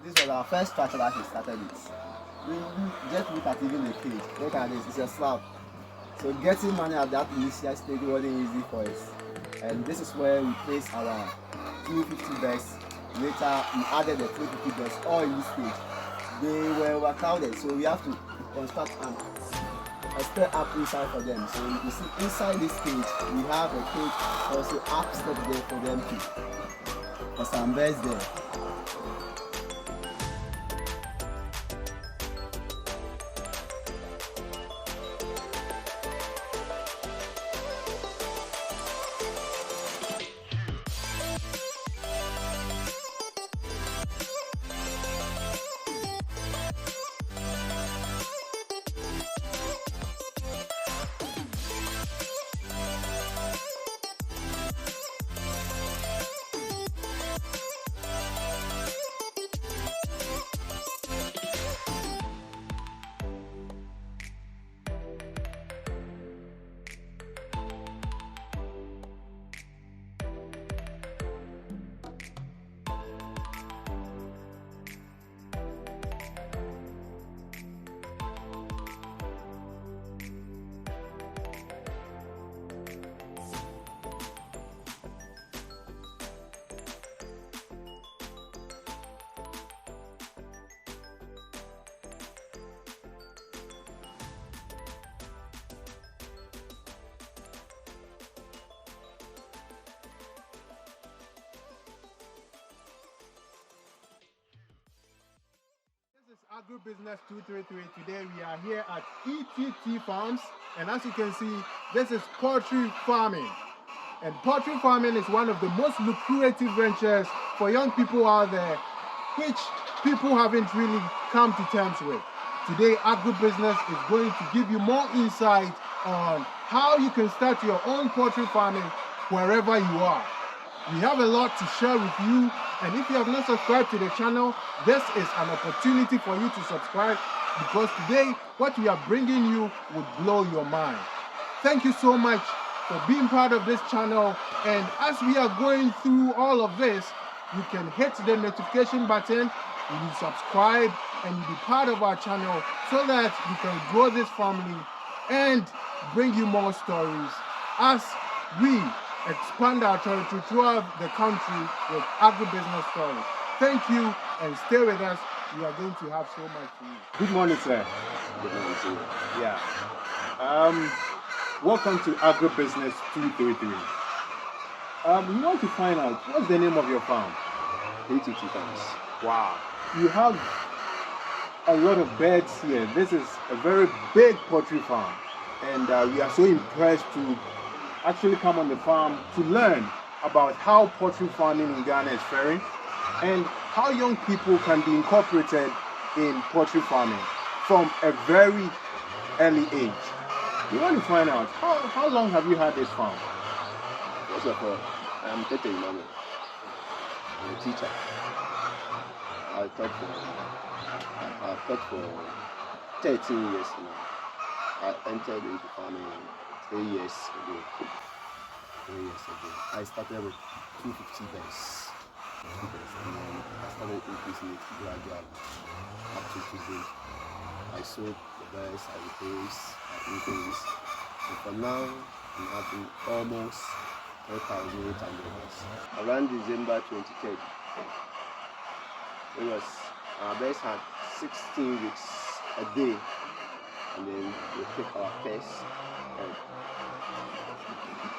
this was our first structure that we started with. We just look at even the cage. Look at this, it's a slab. So getting money at that initial stage wasn't easy for us. And this is where we placed our 250 beds. Later we added the 350 beds all in this stage. They were overcrowded, so we have to construct a stair up inside for them. So you see inside this cage we have a cage also upstairs there for them to for some beds there. Agribusiness 233. Today we are here at ETT Farms, and as you can see, this is poultry farming. And poultry farming is one of the most lucrative ventures for young people out there, which people haven't really come to terms with. Today, Agribusiness is going to give you more insight on how you can start your own poultry farming wherever you are. We have a lot to share with you, and if you have not subscribed to the channel, this is an opportunity for you to subscribe, because today what we are bringing you would blow your mind. Thank you so much for being part of this channel, and as we are going through all of this, you can hit the notification button, you subscribe, and you be part of our channel so that you can grow this family and bring you more stories as we expand our territory throughout the country with agribusiness stories. Thank you, and stay with us. We are going to have so much for you. Good morning, sir. Good morning to you. Yeah. Welcome to Agribusiness 233. We want to find out, what's the name of your farm? ETT Farms. Wow. You have a lot of birds here. This is a very big poultry farm, and we are so impressed to actually come on the farm to learn about how poultry farming in Ghana is faring and how young people can be incorporated in poultry farming from a very early age. We want to find out, how long have you had this farm? First of all, I'm Tete Imanu. I'm a teacher. I've taught for 13 years now. I entered into farming 3 years ago. 3 years ago. I started with 250 beds. And then I started increasing it gradually up to today. I sold the beds, I replaced, I increased. So for now, I'm having almost 3,800 beds. Around December 23rd, our beds had 16 weeks a day, and then we took our first egg.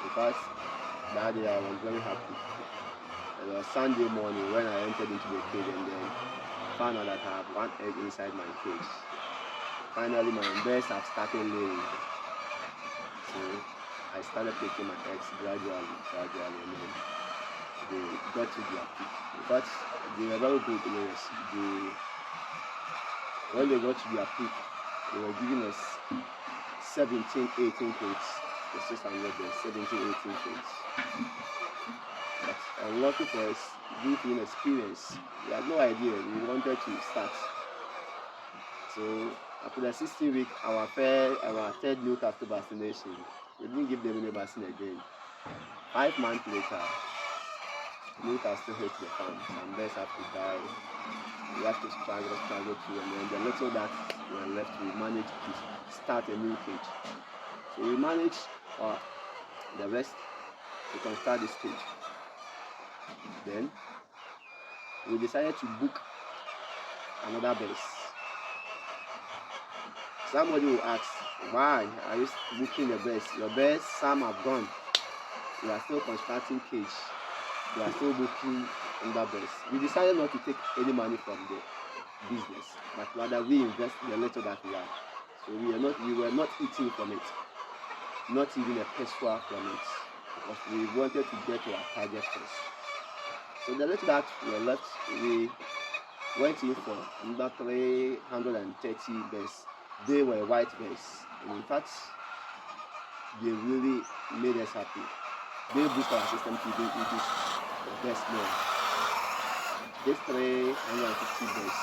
Because that day I was very happy. It was Sunday morning when I entered into the cage, and then found out that I have one egg inside my cage. Finally, my birds have started laying. So I started taking my eggs gradually, and then they got to their peak. But they were very good layers. When they got to their peak, they were giving us 17, 18 crates. The 600 there, 17, 18 crates. But unlucky for us, due to inexperience, we had no idea. We wanted to start. So after the 16 week, our third milk after vaccination, we didn't give them any vaccine again. 5 months later, milk can still hit the farm. Some birds have to die. We have to struggle through, and then the little that were left, we managed to start a new cage. So we managed the rest to construct this cage. Then we decided to book another base. Somebody will ask, why are you booking the base? Your base, some have gone. We are still constructing cage. We are still booking another base. We decided not to take any money from the business, but rather we invest the little that we have. So we were not eating from it, not even a peso from it, because we wanted to get to our target first. So the little that were left, we went in for another 330 bears. They were white bears, and in fact, they really made us happy. They boost our system to increase the best more. This 350 bears.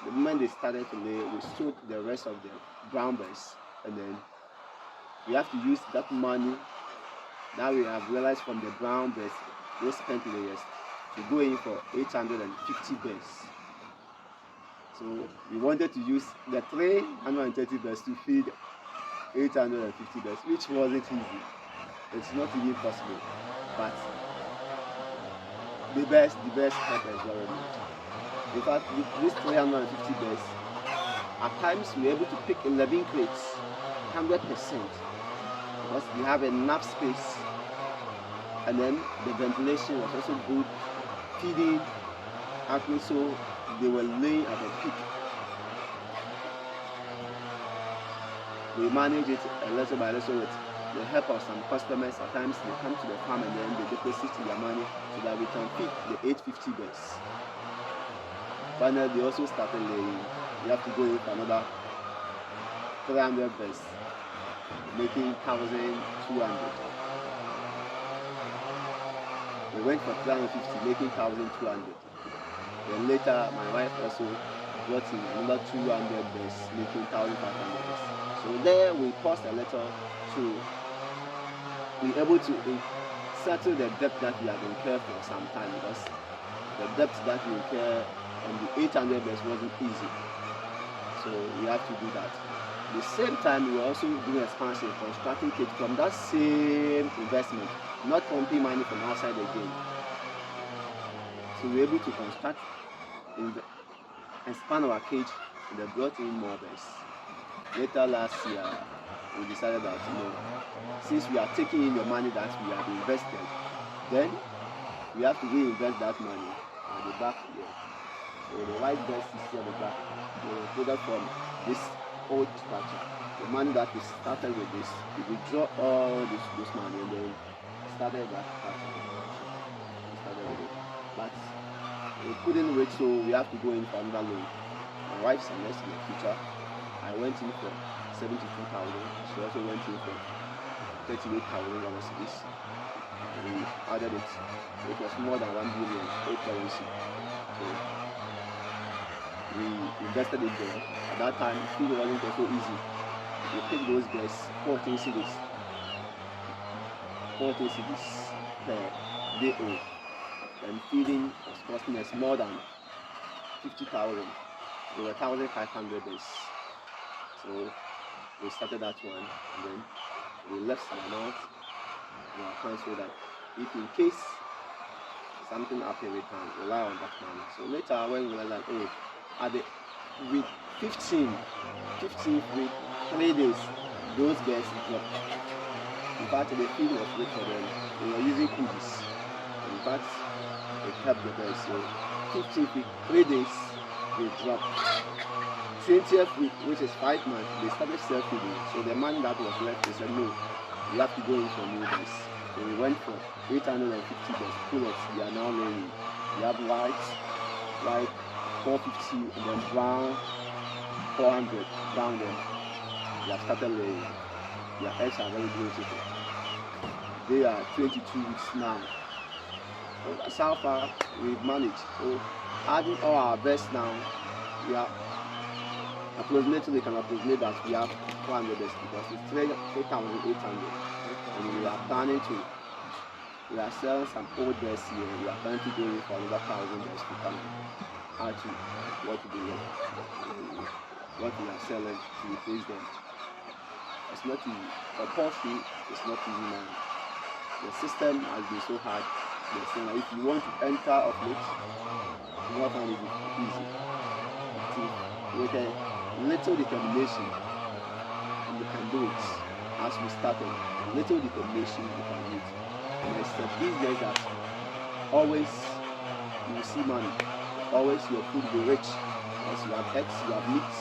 The moment they started to lay, we sold the rest of the brown bears, and then we have to use that money that we have realized from the brown bears, those spent layers, to go in for 850 bears. So we wanted to use the 330 bears to feed 850 bears, which wasn't easy. It's not even possible, but the best help us very much. In fact, with these 350 bears, at times we were able to pick 11 crates, 100%, because we have enough space, and then the ventilation was also good, feeding actually, so they were laying at a peak. We manage it a little by little with the help of some customers. At times they come to the farm and then they deposit their money so that we can feed the 850 bears. Finally, they also started laying. We have to go in for another 300 bears, making 1,200. We went for 350, making 1,200. Then later, my wife also brought in another 200 bears, making 1,500 bears. So there we paused a little to be able to settle the debt that we have incurred for some time, because the debt that we incurred on the 800 bears wasn't easy. So we have to do that. At the same time, we were also doing expansion, constructing cage from that same investment, not pumping money from outside again. So we were able to construct, expand our cage, and they brought in more bears. Later last year, we decided that, since we are taking in the money that we have invested, then we have to reinvest that money at the back here. So the white bears you see at the back, they were produced from this old structure. The money that we started with this, we withdraw all this money and then started that structure. We started with it. But we couldn't wait, so we have to go in for another loan. My wife's invest in the future. I went in for 72,000. She also went in for 38,000 cedis. We added it. It was more than 1 billion old currency. So we invested it there. At that time, it wasn't so easy. We picked those bears, 14 cedis. 14 cedis per day old. And feeding was costing us more than 50,000. There were 1,500 bears. So we started that one, and then we left some amount in our account so that if in case something happened, we can rely on that money. So later, when we were like, at the week 15th week, 3 days, those bears dropped. In fact, the feed was good for them. They were using cookies. In fact, it helped the bears. So 15th week, 3 days, they dropped. 20th week, which is 5 months, they started self-feeding. So the man that was left, they said, no, we have to go in for new bears. So we went for 850 bears, pullets. They are now laying. We have white 450, and then brown 400 down there. They have started laying. Their eggs are very beautiful. They are 22 weeks now. So that's how far we've managed. So adding all our bears now, we are approximately, we can approximate that we have 400 bears because it's 8,800, and we are planning to We are selling some old birds here. We are trying to go in for another 1,000 birds to come and add to what we are selling to replace them. It's not easy. For poultry, it's not easy now. The system has been so hard. They're saying that if you want to enter of it, it's not going to be easy. So with a little determination, you can do it. As we started, little determination, you can do it. And it's a business that always you will see money. Always your food will be rich. As you have eggs, you have meat.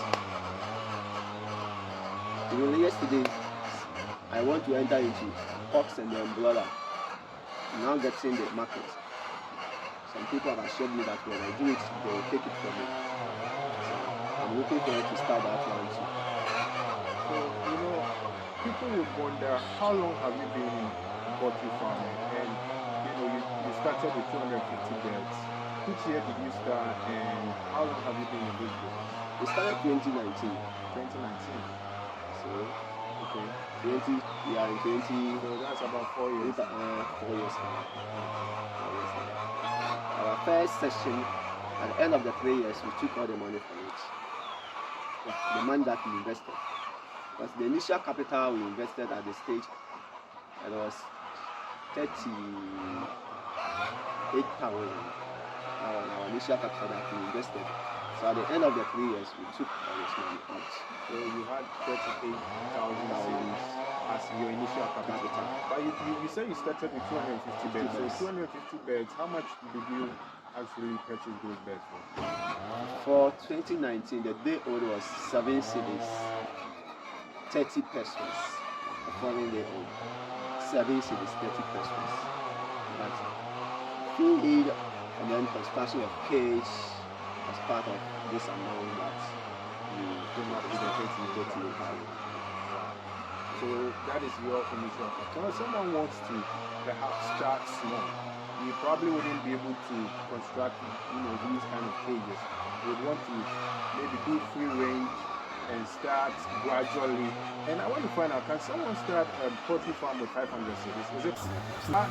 Even yesterday, I want to enter into porks and then broiler. Now getting the market. Some people have assured me that when I do it, they will take it from me. So I'm looking forward to start that one too. So, you know, people would wonder, how long have you been in poultry farming? And, you know, you started with 250 birds. Which year did you start, and how long have you been in this business? We started 2019. 2019. So, Okay. 20, we are in 20, So that's about 4 years. 4 years now. 4 years now. Our first session, at the end of the 3 years, we took all the money from it. The money that we invested. Because the initial capital we invested at the stage, it was 38,000. Our initial capital that we invested. So at the end of the 3 years, we took all this money out. So you had 38,000 as your initial capital. But you said you started with 250 beds. So 250 beds, how much did you actually purchase those beds for? For 2019, the day old was 7 cities, 30 persons. The following day old, 7 cities, 30 persons. But feed and then construction of cage as part of this amount that you came up with the 38,000. So that is your initial. So if someone wants to perhaps start small, you probably wouldn't be able to construct, you know, these kind of cages. You would want to maybe do free range and start gradually. And I want to find out, can someone start a poultry farm with 500 cities? Is it start,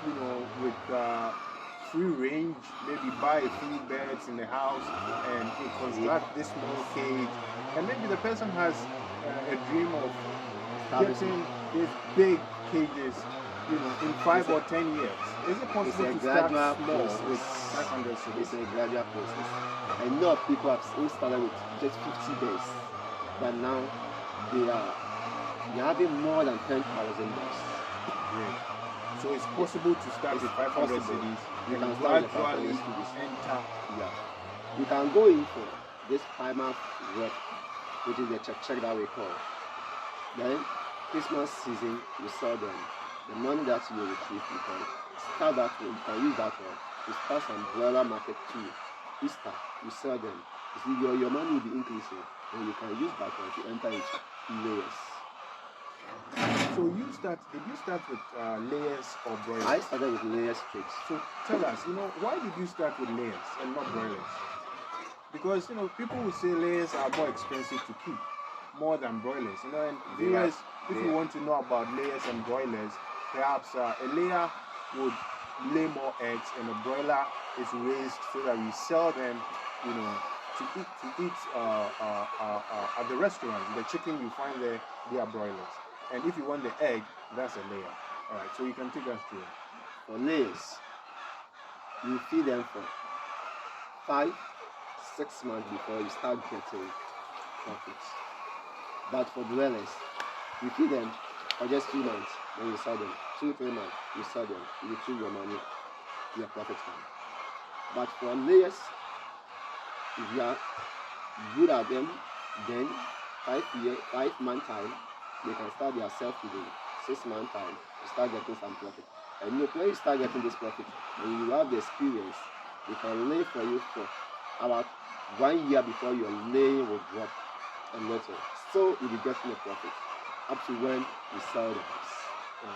you know, with free range, maybe buy a few beds in the house and construct this small cage, and maybe the person has a dream of getting these big cages, you know, in 5 or 10 years. Is it possible to start small with 500 cities? It's a gradual process. I know people have started with just 50 days, but now they are having more than 10,000 days. Great. So it's possible to start with 500 cities. You and can start with gradually 500 cities. enter. Yeah. You can go in for this primer work, which is the check that we call. Then Christmas season, you sell them. The money that you retrieve, you can start that way. You can use that one to start some broiler market too. Easter, you sell them. You see, your money will be increasing, and you can use that one to enter into layers. So did you start with layers or broilers? I started with layers straight. So tell us, you know, why did you start with layers and not broilers? Because, you know, people will say layers are more expensive to keep, more than broilers. You know, and viewers, if you want to know about layers and broilers, perhaps a layer would lay more eggs and a broiler is raised so that you sell them, you know, to eat at the restaurant. The chicken you find there, they are broilers. And if you want the egg, that's a layer. All right, so you can take us through. For layers, you feed them for 5-6 months before you start getting profits. But for broilers, you feed them for just 2 months, then you sell them. 2-3 months, you sell them. You retrieve your money, your profit time. But for layers, if you are good at them, then 5-month time, they can start their self-feeding. 6-month time, you start getting some profit. And when you start getting this profit, and you have the experience, they can lay for you for about 1 year before your laying will drop a little. So you'll be getting a profit up to when you sell them.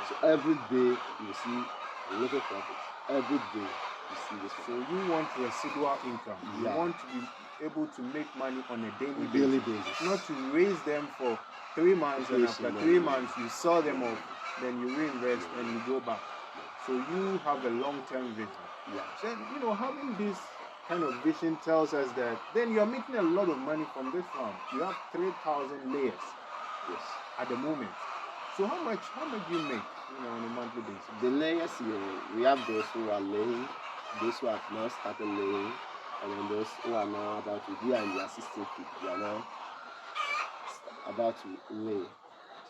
So every day you see a little profit. Every day you see this. So you want residual income. You want to be able to make money on a daily basis. Not to raise them for 3 months and after 3 months you sell them off, then you reinvest and you go back. So you have a long-term vision. Yeah. Then, having this kind of vision tells us that then you're making a lot of money from this farm. You have 3,000 layers Yes. at the moment. So how much do you make, on a monthly basis? The layers we have those who are laying, those who have now started laying, and then those who are now about to be in their 16th week. They are now about to lay.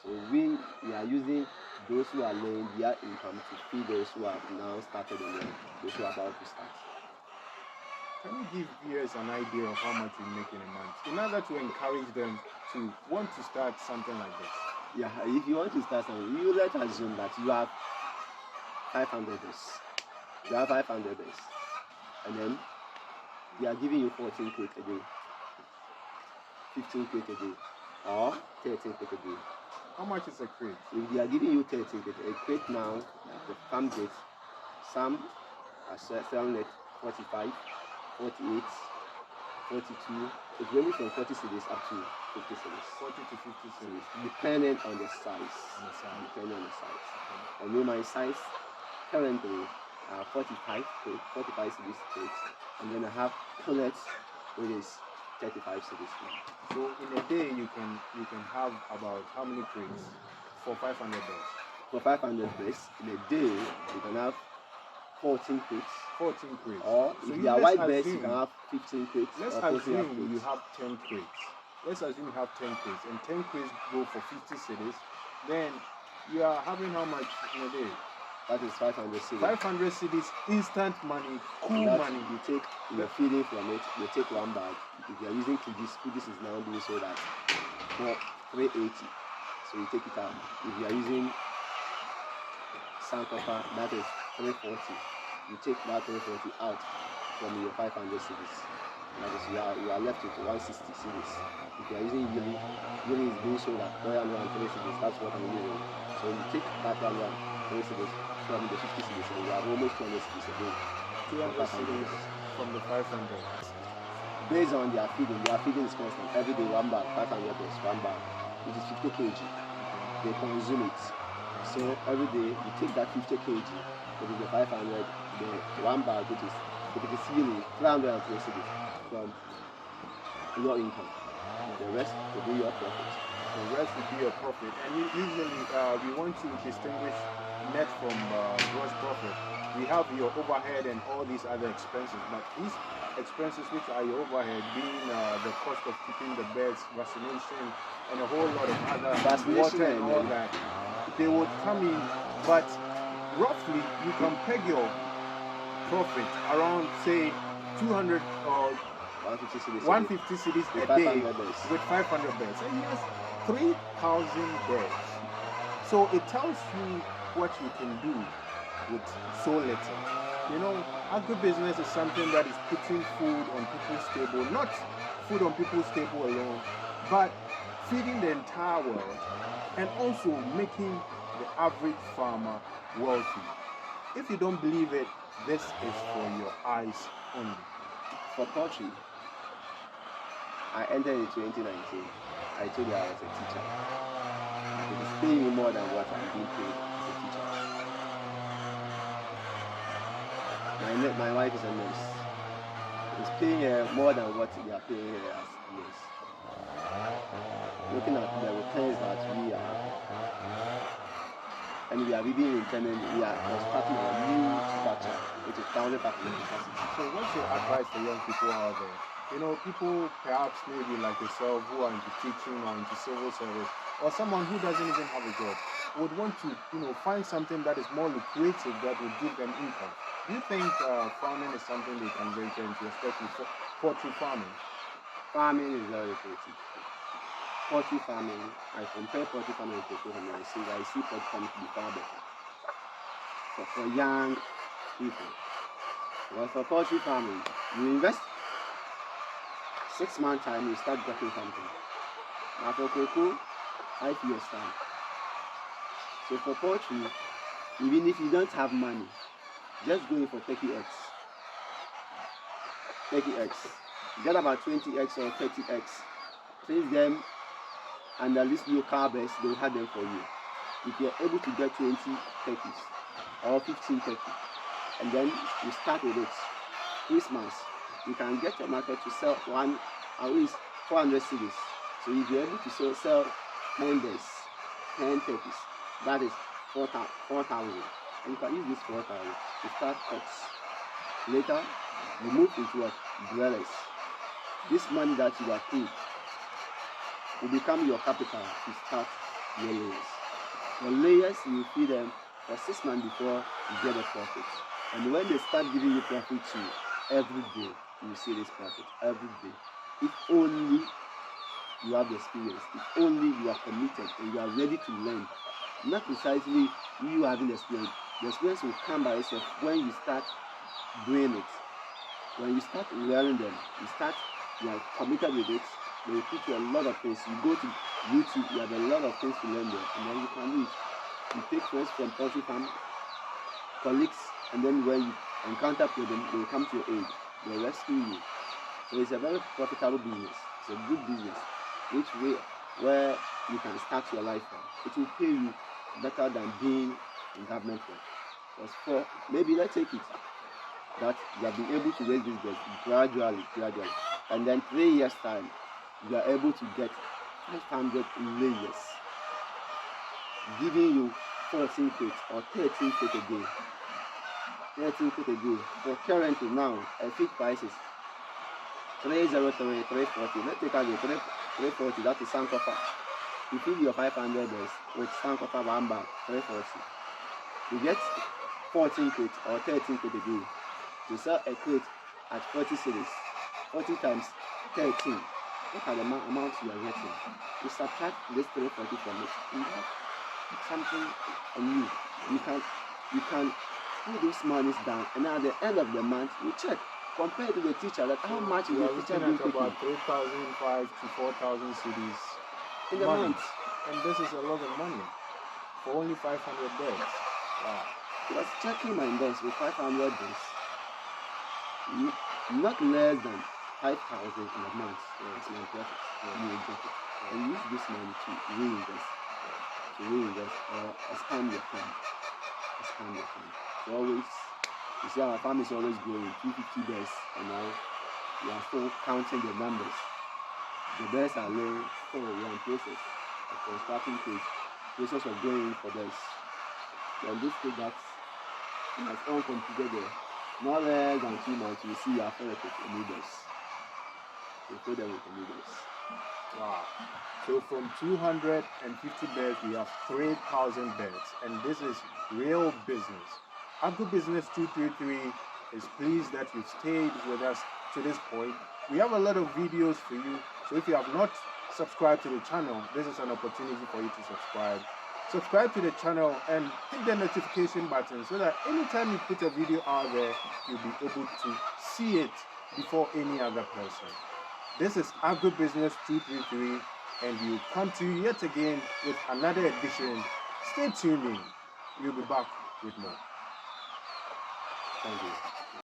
So we are using those who are laying their income to feed those who have now started and then those who are about to start. Can you give viewers an idea of how much you make in a month in order to encourage them to want to start something like this? Yeah, if you want to start something, you let's assume that you have 500 days. You have 500 days. And then they are giving you 14 crates a day, 15 crates a day, or 13 crates a day. How much is a crate? If they are giving you 13 crates, a crate now, the farm gate, some are selling it 45, 48, 42. It ranges from 40 cedis up to 50 cedis. 40 to 50 cedis. Depending on the size. Depending on the size. Okay. And my size currently 45 cedis crates, and then I have pellets, which is 35 cedis. So in a day you can have about how many crates for 500 beds? For 500 beds in a day, you can have 14 crates. 14 crates. Or so if you are white beds, you can have 15 crates. Let's assume you have 10 crates. Let's assume you have 10 crates, and 10 crates go for 50 cedis. Then you are having how much in a day? That is 500 cedis. 500 cedis, instant money, cool money. You take, you're feeding from it, you take one bag. If you are using kudis is now doing so that for 380. So you take it out. If you are using Sankofa, that is 340. You take that 340 out from your 500 cedis. That is, you are left with 160 cedis. If you are using yearly is being sold at 303 cedis. That's what I'm using. So you take that 303 cedis from the 50 cedis, and you have almost 200 cedis a day. 200 cedis from the 500. Based on their feeding is constant. Every day, one bag, 500 is one bag, which is 50 kg. They consume it. So every day, you take that 50 kg, which is the 500, the one bag, which is, if it is yearly, 303 cedis from your income. The rest will be your profit. The rest will be your profit. And usually, we want to distinguish net from gross profit. We have your overhead and all these other expenses, but these expenses, which are your overhead, being the cost of keeping the birds, vaccination, and a whole lot of other water and all that, they would come in. But roughly, you can peg your profit around, say, 200 or 150 cedis a day with 500 beds. And yes, 3,000 beds. So it tells you what you can do with so little. Agribusiness is something that is putting food on people's table, not food on people's table alone, but feeding the entire world and also making the average farmer wealthy. If you don't believe it, this is for your eyes only. For poultry, I entered in 2019. I told you I was a teacher. It is paying me more than what I'm being paid as a teacher. My wife is a nurse. It's paying her more than what they are paying her as a nurse. Looking at the returns that we are, and we are living in Kenya, we are constructing a new structure, which is founded by the university. So what's your advice to young people out there? People perhaps maybe like yourself who are into teaching or into civil service, or someone who doesn't even have a job, would want to, find something that is more lucrative that would give them income. Do you think farming is something they can venture into, especially for poultry farming? Farming is very lucrative. Poultry farming, I compare poultry farming to poultry farming. I see poultry farming to be far better for young people. Because for poultry farming, you invest 6 months time, you start getting something. Now for cocoa, 5 years time. So for poultry, even if you don't have money, just go in for 30 eggs. 30 eggs. Get about 20 eggs or 30 eggs. Place them and at least local birds, they will have them for you. If you're able to get 20 turkeys, or 15 30, and then you start with it. Christmas, you can get a market to sell one at least 400 cedis. So if you're able to sell 10 days, 10 turkeys, that is 4,000. And you can use this 4,000 to start eggs. Later, you move into what? Broilers. This money that you have paid will become your capital to start your layers. For layers, you feed them for 6 months before you get a profit. And when they start giving you profit too, every day you see this profit. Every day. If only you have the experience, if only you are committed and you are ready to learn. Not precisely you having the experience. The experience will come by itself when you start doing it. When you start learning them, you are committed with it, they will teach you a lot of things. You go to YouTube, you have a lot of things to learn there, and then you can do it. You take friends from poultry farm, colleagues, and then when you encounter problems, they will come to your aid. They will rescue you. So it's a very profitable business. It's a good business, where you can start your life from. It will pay you better than being in government work. Because for maybe let's take it that you have been able to raise this bird gradually, and then 3 years time you are able to get 500 layers, giving you 14 crates or 13 crates a day. 13 crates a day. For currently now, feed prices 303, 340. Let's take out the 340. That is Sankofa. You feed your 500 birds with Sankofa 1 bag 340. You get 14 crates or 13 crates a day. You sell a crate at 40 cedis. 40 times 13. Look at the amount you are getting. You subtract this 340 from it. You have something on you. You can put those monies down, and at the end of the month you check. Compared to the teacher, that how much is the teacher being taking? About 3,500 to 4,000 cedis in the month. And this is a lot of money for only 500 birds. Wow. I was checking my investment with 500 birds. Not less than 5,000 in a month. It's my profit. You will get it. And use this money to reinvest or expand your farm. So always, you see our farm is always growing, 250 birds, and now we are still counting the numbers. The birds are laying, so we are in process of constructing process of growing for birds. So this thing that has all completed there. Not less than 2 months, you see your affiliate with the leaders. You put them with the leaders. Wow. So from 250 birds, we have 3,000 birds. And this is real business. Agribusiness 233 is pleased that you've stayed with us to this point. We have a lot of videos for you. So if you have not subscribed to the channel, this is an opportunity for you to subscribe. Subscribe to the channel and hit the notification button so that anytime you put a video out there, you'll be able to see it before any other person. This is Agribusiness 233, and we'll come to you yet again with another edition. Stay tuned in. We'll be back with more. Thank you.